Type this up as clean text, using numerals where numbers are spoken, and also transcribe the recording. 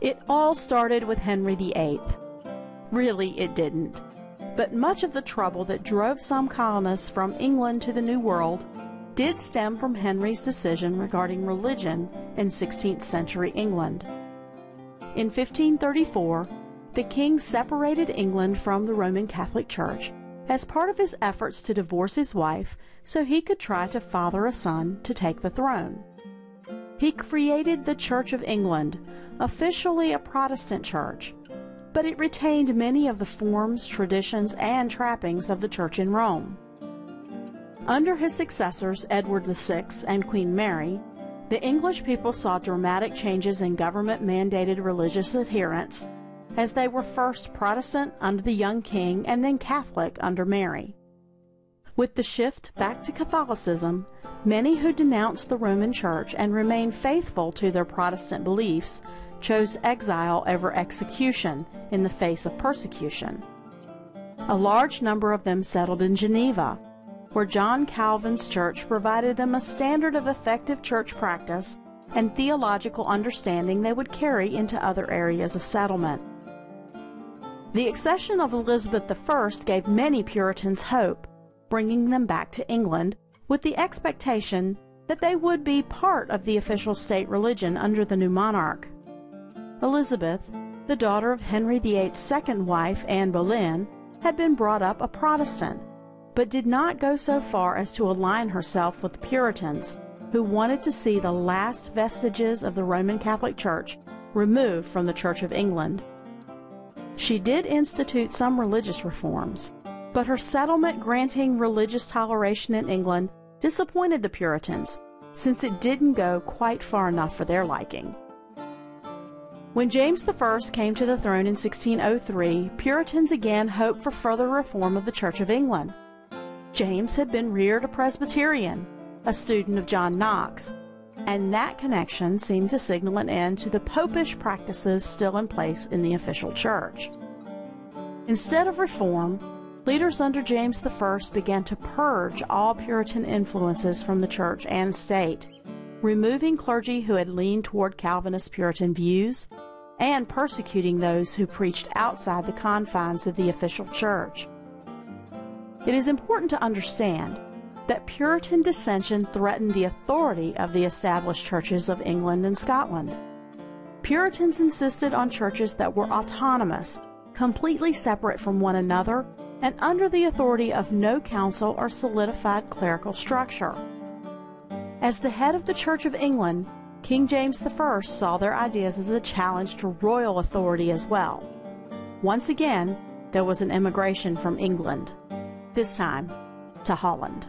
It all started with Henry VIII. Really, it didn't. But much of the trouble that drove some colonists from England to the New World did stem from Henry's decision regarding religion in 16th century England. In 1534, the king separated England from the Roman Catholic Church as part of his efforts to divorce his wife so he could try to father a son to take the throne. He created the Church of England, officially a Protestant church, but it retained many of the forms, traditions, and trappings of the church in Rome. Under his successors, Edward VI and Queen Mary, the English people saw dramatic changes in government-mandated religious adherence, as they were first Protestant under the young king and then Catholic under Mary. With the shift back to Catholicism, many who denounced the Roman Church and remained faithful to their Protestant beliefs chose exile over execution in the face of persecution. A large number of them settled in Geneva, where John Calvin's church provided them a standard of effective church practice and theological understanding they would carry into other areas of settlement. The accession of Elizabeth I gave many Puritans hope, bringing them back to England with the expectation that they would be part of the official state religion under the new monarch. Elizabeth, the daughter of Henry VIII's second wife, Anne Boleyn, had been brought up a Protestant, but did not go so far as to align herself with the Puritans, who wanted to see the last vestiges of the Roman Catholic Church removed from the Church of England. She did institute some religious reforms, but her settlement granting religious toleration in England disappointed the Puritans, since it didn't go quite far enough for their liking. When James I came to the throne in 1603, Puritans again hoped for further reform of the Church of England. James had been reared a Presbyterian, a student of John Knox, and that connection seemed to signal an end to the popish practices still in place in the official church. Instead of reform, leaders under James I began to purge all Puritan influences from the church and state, removing clergy who had leaned toward Calvinist Puritan views and persecuting those who preached outside the confines of the official church. It is important to understand that Puritan dissension threatened the authority of the established churches of England and Scotland. Puritans insisted on churches that were autonomous, completely separate from one another, and under the authority of no council or solidified clerical structure. As the head of the Church of England, King James I saw their ideas as a challenge to royal authority as well. Once again, there was an immigration from England, this time to Holland.